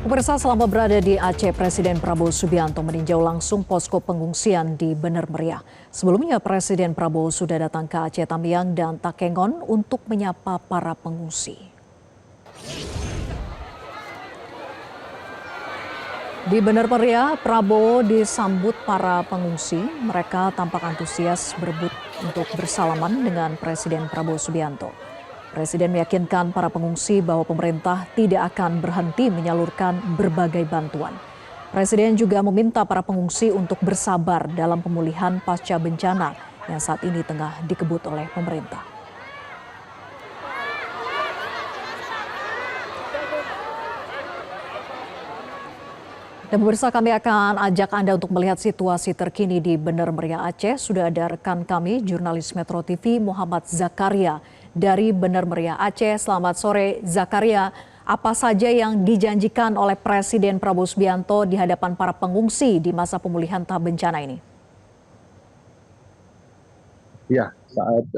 Pemirsa, selama berada di Aceh, Presiden Prabowo Subianto meninjau langsung posko pengungsian di Bener Meriah. Sebelumnya, Presiden Prabowo sudah datang ke Aceh Tamiang dan Takengon untuk menyapa para pengungsi. Di Bener Meriah, Prabowo disambut para pengungsi. Mereka tampak antusias berebut untuk bersalaman dengan Presiden Prabowo Subianto. Presiden meyakinkan para pengungsi bahwa pemerintah tidak akan berhenti menyalurkan berbagai bantuan. Presiden juga meminta para pengungsi untuk bersabar dalam pemulihan pasca bencana yang saat ini tengah dikebut oleh pemerintah. Dan pemirsa, kami akan ajak Anda untuk melihat situasi terkini di Bener Meriah Aceh. Sudah ada rekan kami, jurnalis Metro TV Muhammad Zakaria dari Bener Meriah Aceh. Selamat sore Zakaria, apa saja yang dijanjikan oleh Presiden Prabowo Subianto di hadapan para pengungsi di masa pemulihan tahap bencana ini? Ya, saat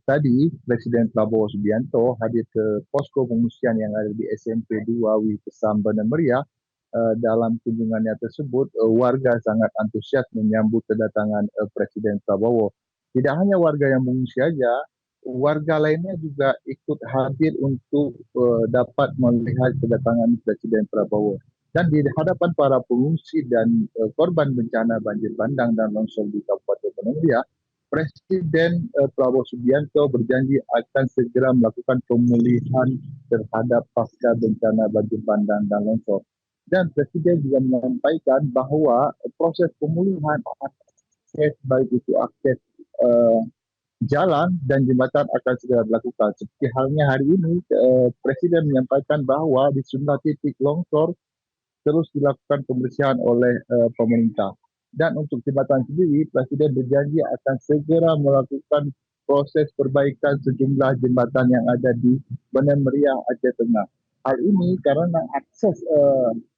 tadi Presiden Prabowo Subianto hadir ke posko pengungsian yang ada di SMP 2 Wikesam Bener Meriah. Dalam kunjungannya tersebut, warga sangat antusias menyambut kedatangan Presiden Prabowo. Tidak hanya warga yang mengungsi saja, warga lainnya juga ikut hadir untuk dapat melihat kedatangan Presiden Prabowo. Dan di hadapan para pengungsi dan korban bencana banjir bandang dan longsor di Kabupaten Bener Meriah, Presiden Prabowo Subianto berjanji akan segera melakukan pemulihan terhadap pasca bencana banjir bandang dan longsor. Dan Presiden juga menyampaikan bahwa proses pemulihan akses, baik itu akses jalan dan jembatan akan segera dilakukan. Seperti halnya hari ini, Presiden menyampaikan bahwa di sejumlah titik longsor terus dilakukan pembersihan oleh pemerintah. Dan untuk jembatan sendiri, Presiden berjanji akan segera melakukan proses perbaikan sejumlah jembatan yang ada di Bener Meriah Aceh Tengah. Hal ini karena akses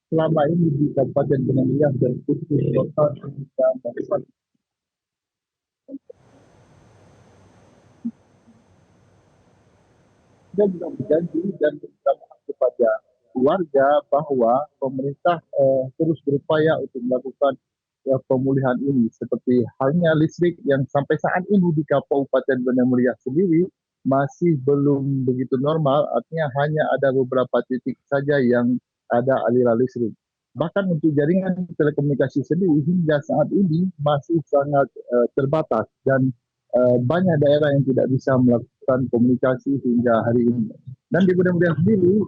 selama ini di Kabupaten Bener Meriah terputus total dan dapat dan juga berjanji dan meminta maaf kepada warga bahwa pemerintah terus berupaya untuk melakukan pemulihan ini, seperti halnya listrik yang sampai saat ini di Kabupaten Bener Meriah sendiri masih belum begitu normal, artinya hanya ada beberapa titik saja yang ada aliran listrik. Bahkan untuk jaringan telekomunikasi sendiri hingga saat ini masih sangat terbatas dan banyak daerah yang tidak bisa melakukan komunikasi hingga hari ini. Dan di Bener Meriah sendiri,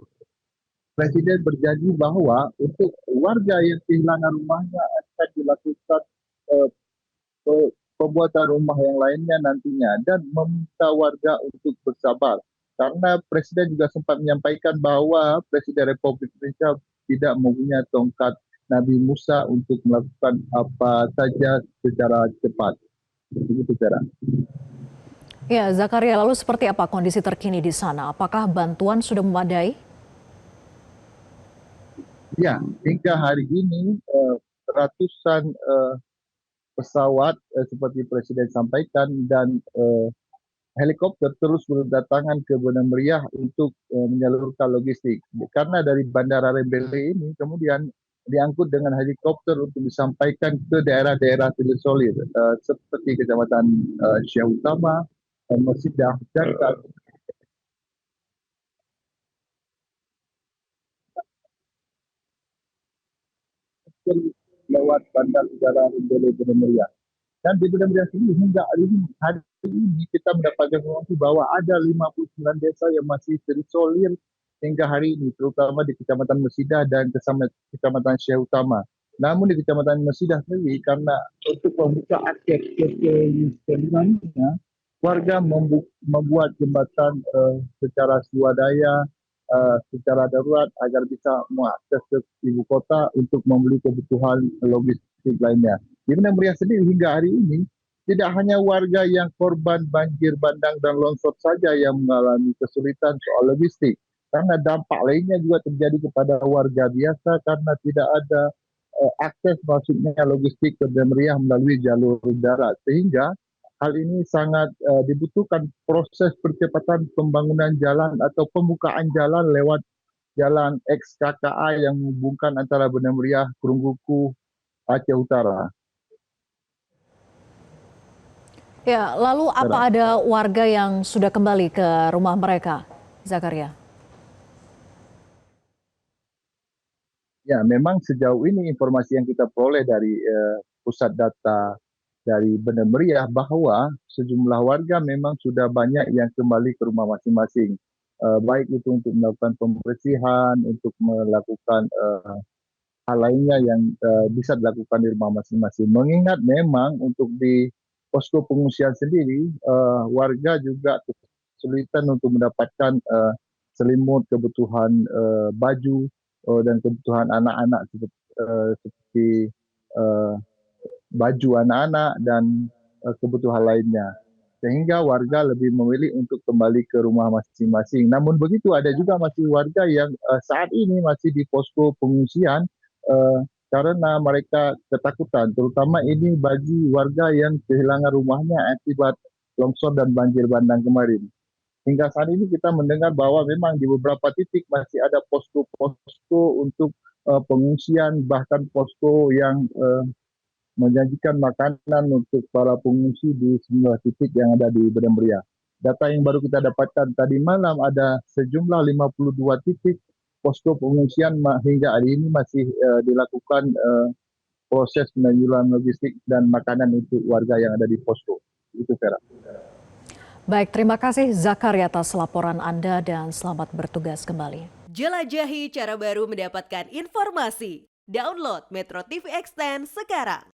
Presiden berjanji bahwa untuk warga yang kehilangan rumahnya akan dilakukan eh, pembuatan rumah yang lainnya nantinya dan meminta warga untuk bersabar. Karena Presiden juga sempat menyampaikan bahwa Presiden Republik Indonesia tidak mempunyai tongkat Nabi Musa untuk melakukan apa saja secara cepat. Begitu cara. Ya, Zakaria, lalu seperti apa kondisi terkini di sana? Apakah bantuan sudah memadai? Ya, hingga hari ini ratusan pesawat seperti Presiden sampaikan dan helikopter terus berdatangan ke Bener Meriah untuk menyalurkan logistik. Karena dari Bandara Rembele ini kemudian diangkut dengan helikopter untuk disampaikan ke daerah-daerah terisolir seperti Kecamatan Syah Utama, Mesidah, dan lewat Bandar Udara Rembele Bener Meriah. Dan di Bener Meriah sendiri hingga hari ini kita mendapatkan informasi bahwa ada 59 desa yang masih terisolir hingga hari ini, terutama di Kecamatan Mesidah dan Kecamatan Syekh Utama. Namun di Kecamatan Mesidah sendiri, karena untuk membuka akses ke kelingannya, warga membuat jembatan secara swadaya, secara darurat agar bisa mengakses ke ibu kota untuk membeli kebutuhan logistik lainnya. Di Bener Meriah sendiri hingga hari ini tidak hanya warga yang korban banjir bandang dan longsor saja yang mengalami kesulitan soal logistik, karena dampak lainnya juga terjadi kepada warga biasa karena tidak ada akses masuknya logistik ke Bener Meriah melalui jalur darat, sehingga hal ini sangat dibutuhkan proses percepatan pembangunan jalan atau pembukaan jalan lewat Jalan XKKA yang menghubungkan antara Banda Meriah, Perungguku, Aceh Utara. Ya, lalu Vera. apa ada warga yang sudah kembali ke rumah mereka, Zakaria? Ya, memang sejauh ini informasi yang kita peroleh dari pusat data dari Banda Meriah bahwa sejumlah warga memang sudah banyak yang kembali ke rumah masing-masing. Baik itu untuk melakukan pembersihan, untuk melakukan hal lainnya yang bisa dilakukan di rumah masing-masing. Mengingat memang untuk di posko pengungsian sendiri, warga juga kesulitan untuk mendapatkan selimut, kebutuhan baju, dan kebutuhan anak-anak seperti uh, baju anak-anak dan kebutuhan lainnya. Sehingga warga lebih memilih untuk kembali ke rumah masing-masing. Namun begitu ada juga masih warga yang saat ini masih di posko pengungsian karena mereka ketakutan. Terutama ini bagi warga yang kehilangan rumahnya akibat longsor dan banjir bandang kemarin. Hingga saat ini kita mendengar bahwa memang di beberapa titik masih ada posko-posko untuk pengungsian, bahkan posko yang menjanjikan makanan untuk para pengungsi di semua titik yang ada di Banda Meriah. Data yang baru kita dapatkan tadi malam ada sejumlah 52 titik posko pengungsian hingga hari ini masih dilakukan proses penyaluran logistik dan makanan untuk warga yang ada di posko. Itu Vera. Baik, terima kasih Zakaria atas laporan Anda dan selamat bertugas kembali. Jelajahi cara baru mendapatkan informasi. Download Metro TV Extend sekarang.